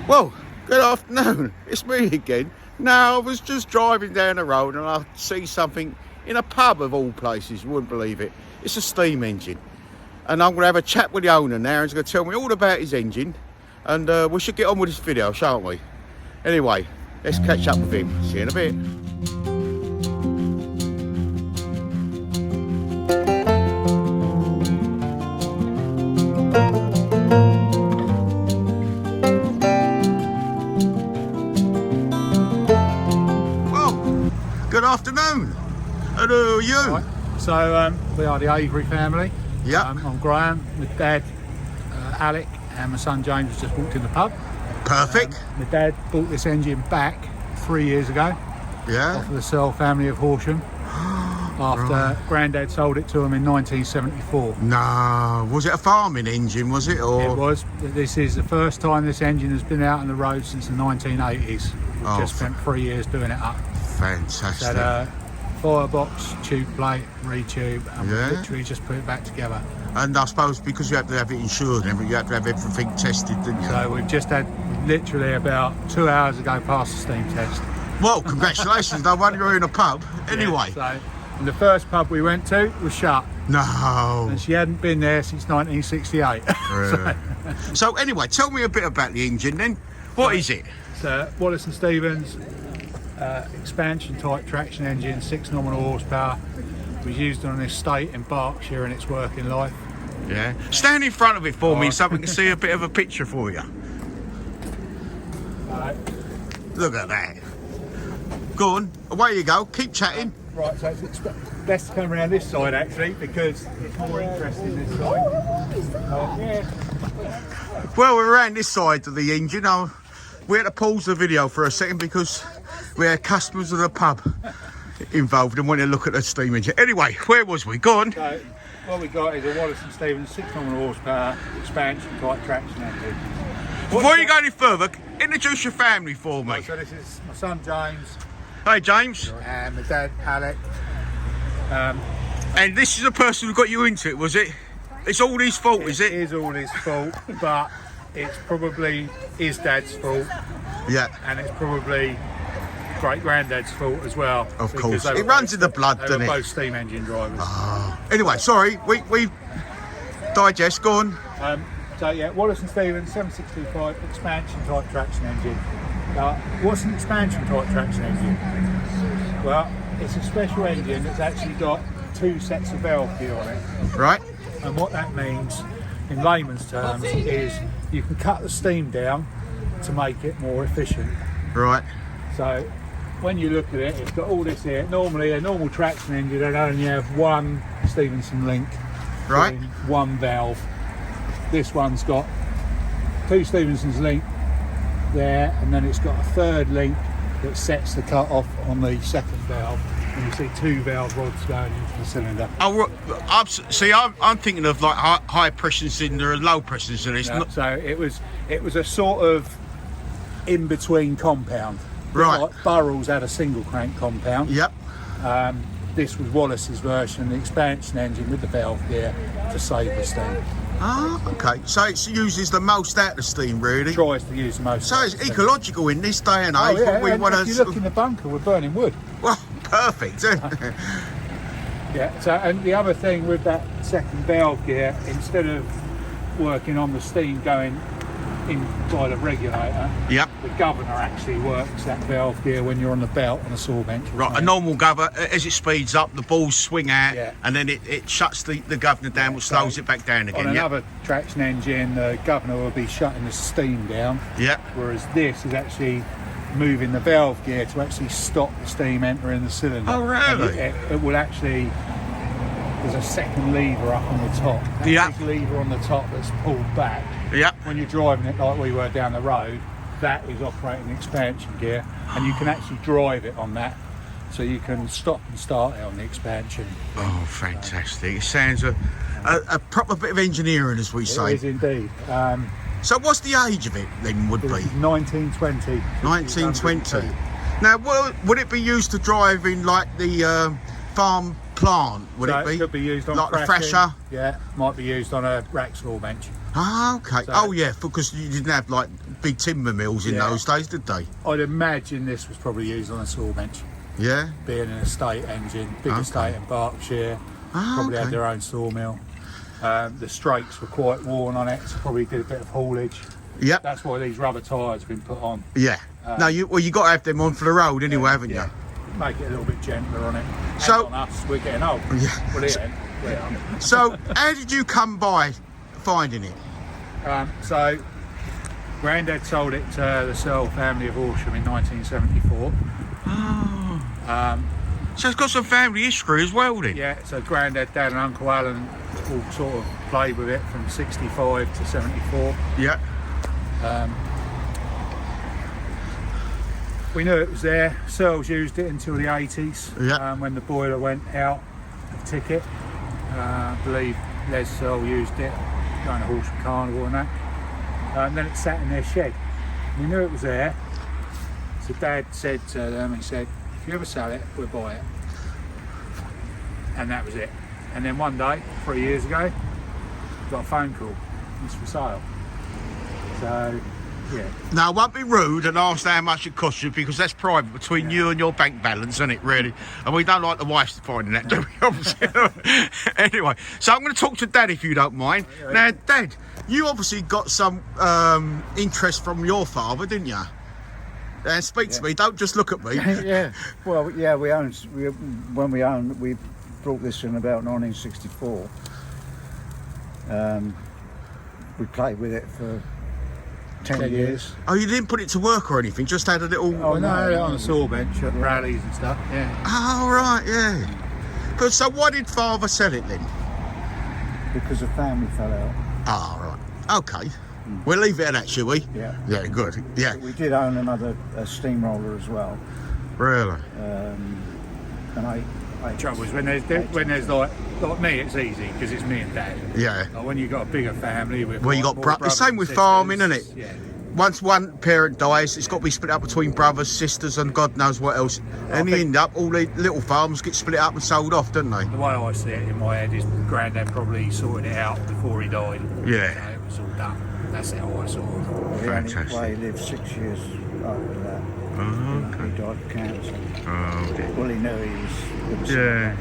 Well, good afternoon. It's me again. Now, I was just driving down the road and I see something in a pub of all places. You wouldn't believe it. It's a steam engine. And I'm going to have a chat with the owner now. He's going to tell me all about his engine. And we should get on with this video, shan't we? Anyway, let's catch up with him. See you in a bit. Good afternoon. And who are you? Right. So we are the Avery family. Yeah. I'm Graham, my dad Alec, and my son James has just walked in the pub. Perfect. My dad bought this engine back 3 years ago. Yeah. Off of the Searle family of Horsham. After Right. Grandad sold it to him in 1974. No, was it a farming engine, was it? Or It was. This is the first time this engine has been out on the road since the 1980s. We've Oh, just spent 3 years doing it up. fantastic. Had a firebox, tube plate, retube, and we Yeah. literally just put it back together. And I suppose because you have to have it insured and everything, you have to have everything tested, didn't you? So we've just had literally about 2 hours ago past the steam test. Well, congratulations. No wonder you're in a pub. Anyway. Yeah, and the first pub we went to was shut, No. and she hadn't been there since 1968. So anyway, tell me a bit about the engine then. What is it? It's a Wallace and Stevens expansion type traction engine, 6 nominal horsepower. We used it on an estate in Berkshire in its working life. Yeah. Stand in front of it for me Right. so we can see a bit of a picture for you. Right, Look at that. Go on, away you go. Keep chatting. right, so it's best to come around this side actually because it's more interesting this side. Yeah. Well, we're around this side of the engine. We had to pause the video for a second because we had customers of the pub involved and wanted to look at the steam engine. Anyway, where was we? Go on. So what we got is a Wallace and Stevens 6 nominal horsepower expansion type traction engine. Before you go any further, introduce your family for me. So this is my son James Hey, James. and my dad Alec. And this is the person who got you into it, was it? It's all his fault, is It it? is all his fault, but it's probably his dad's fault, Yeah, and it's probably great granddad's fault as well. of because course. they It were runs both- in the blood, They doesn't were it? both steam engine drivers. Anyway, sorry, we digest. Go on. So yeah, Wallace and Stevens 7625 expansion type traction engine. What's an expansion type traction engine? Well, it's a special engine that's actually got 2 sets of valve gear on it. Right. And what that means in layman's terms is you can cut the steam down to make it more efficient. Right. So when you look at it, it's got all this here. Normally a normal traction engine would only have one Stevenson link, Right. in one valve. This one's got 2 Stevenson's link there, and then it's got a third link that sets the cut off on the second valve. And you see 2 valve rods going into the cylinder. Oh, I'm thinking of like high pressure cylinder and low pressure cylinder. It's Yeah, not, so it was a sort of in between compound. Right. Like Burrell's had a single crank compound. Yep. This was Wallace's version, the expansion engine with the valve gear to save the steam. Ah, okay. So it uses the most out of steam, really. Tries to use the most. So it's ecological in this day and Oh, age. yeah, But we and want if you look in the bunker, we're burning wood. Well, perfect. Yeah. So and the other thing with that second valve gear, instead of working on the steam going in by the regulator, Yep. the governor actually works that valve gear when you're on the belt on a saw bench. Right, a normal governor, as it speeds up, the balls swing out, Yeah. and then it shuts the governor down, which slows it back down On again. Yep. another traction engine, the governor will be shutting the steam down, Yep. whereas this is actually moving the valve gear to actually stop the steam entering the cylinder. Oh, really? And it will actually, there's a second lever up on the top. That Yeah. big lever on the top that's pulled back. Yep. When you're driving it like we were down the road, that is operating the expansion gear, and you can actually drive it on that. So you can stop and start it on the expansion. Oh, fantastic. It sounds a proper bit of engineering, as we It say. is indeed. So what's the age of it then would This be? is 1920. 1920. Now, would it be used to drive in like the farm plant, would So it be? could be used on like the crashing. thresher? Yeah, might be used on a rack saw bench. Ah, okay. So- Oh, yeah, because you didn't have like big timber mills in Yeah. those days, did they? I'd imagine this was probably used on a saw bench. Yeah. Being an estate engine, big Okay. estate in Berkshire, Ah, probably okay. had their own sawmill. The strakes were quite worn on it, so probably did a bit of haulage. Yep. That's why these rubber tyres have been put on. Yeah. No, you got to have them on for the road anyway, haven't Yeah. you? Make it a little bit gentler on it. So- And on us, we're getting old. Yeah. Well, we are. So, how did you come by finding it? So, Grandad sold it to the Searle family of Horsham in 1974. So it's got some family history as well, then. Yeah, so Grandad, Dad and Uncle Alan all sort of played with it from 65 to 74. Yeah. We knew it was there. Searles used it until the 80s, Yeah. when the boiler went out of ticket. I believe Les Searle used it going to Horsham Carnival and that. And then it sat in their shed. We knew it was there. So Dad said to them, he said, if you ever sell it, we'll buy it. And that was it. And then one day, 3 years ago, got a phone call. It's for sale. So, yeah. Now, I won't be rude and ask how much it cost you, because that's private between you and your bank balance, isn't it, really? And we don't like the wives finding that, do we? Obviously. Anyway, so I'm going to talk to Dad, if you don't mind. Now, Dad, you obviously got some interest from your father, didn't you? And speak to me, don't just look at me. Yeah, well, yeah, when we brought this in about 1964. We played with it for 10 years. Oh, you didn't put it to work or anything, just had a little... Oh, no, on the saw bench at rallies and stuff, yeah. Oh, right, yeah. But so why did father sell it then? Because the family fell out. Oh, right. Okay. We'll leave it at that, shall we? Yeah. Yeah, good. Yeah, We did own a steamroller as well. really. And I Trouble is when there's like me, it's easy because it's me and Dad. Yeah. Like when you got a bigger family with Well, you got more the brothers same and with sisters, farming, isn't it? Yeah. Once one parent dies, it's got to be split up between brothers, sisters, and God knows what else. And you end up, all the little farms get split up and sold off, don't they? The way I see it in my head is Grandad probably sorted it out before he died. Yeah. So it was all done. That's how I saw it. Fantastic. he lived 6 years after that. Oh, okay. He died of cancer. Oh, dear. Well, he knew he was Yeah.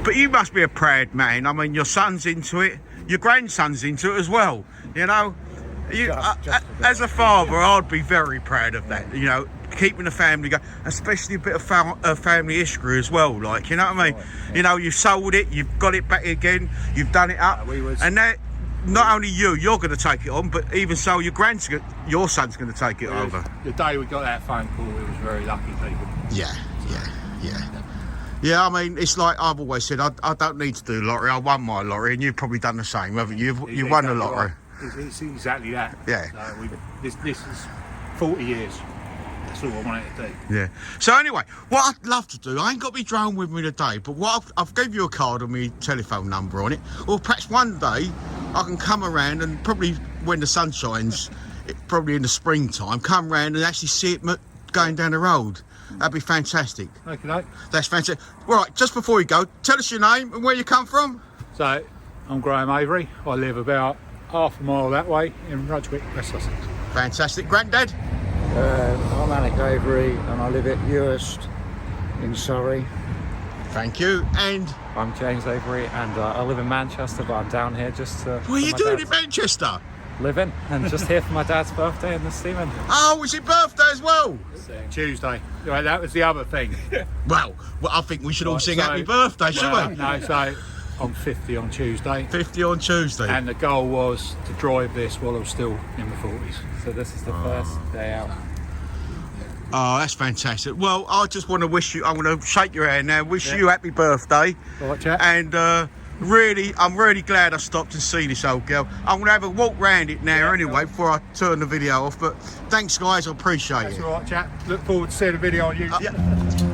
But you must be a proud man. I mean, your son's into it, your grandson's into it as well. You know, you, Just about. as a father, I'd be very proud of that. You know, keeping the family going, especially a bit of family history as well. Like, you know what I mean? Right, yeah. You know, you sold it, you've got it back again, you've done it up, and that. Not only you're going to take it on, but even so, your son's going to take it over. The day we got that phone call, we was very lucky people. Yeah. Yeah, I mean, it's like I've always said, I don't need to do the lottery. I won my lottery, and you've probably done the same, haven't you? You've won the Exactly lottery. right. It's exactly that. Yeah. So this is 40 years. That's all I wanted to do. Yeah. So anyway, what I'd love to do, I ain't got my drone with me today, but what I've gave you a card with my telephone number on it, or perhaps one day I can come around and probably when the sun shines, probably in the springtime, come round and actually see it going down the road. That'd be fantastic. Okay. That's fantastic. Right, just before you go, tell us your name and where you come from. So I'm Graham Avery. I live about half a mile that way in Rudgwick, West Sussex. Fantastic. Granddad? I'm Alec Avery and I live at Ewhurst in Surrey. Thank you. And I'm James Avery and I live in Manchester, but I'm down here just to... what are you doing in Manchester? Living, and just here for my dad's birthday in the steaming. Oh, it's your birthday as well. Tuesday. Right, that was the other thing. Well, I think we should all Right, sing so- happy birthday, shouldn't we? No, so I'm 50 on Tuesday. 50 on Tuesday. And the goal was to drive this while I was still in my 40s. So this is the first day out. Oh, that's fantastic. Well, I just want to wish you, I'm going to shake your hand now, wish you happy birthday. All right, chap. And I'm really glad I stopped and see this old girl. I'm going to have a walk round it now anyway before I turn the video off. But thanks, guys, I appreciate That's it. all right, chap. Look forward to seeing the video on YouTube. Yeah.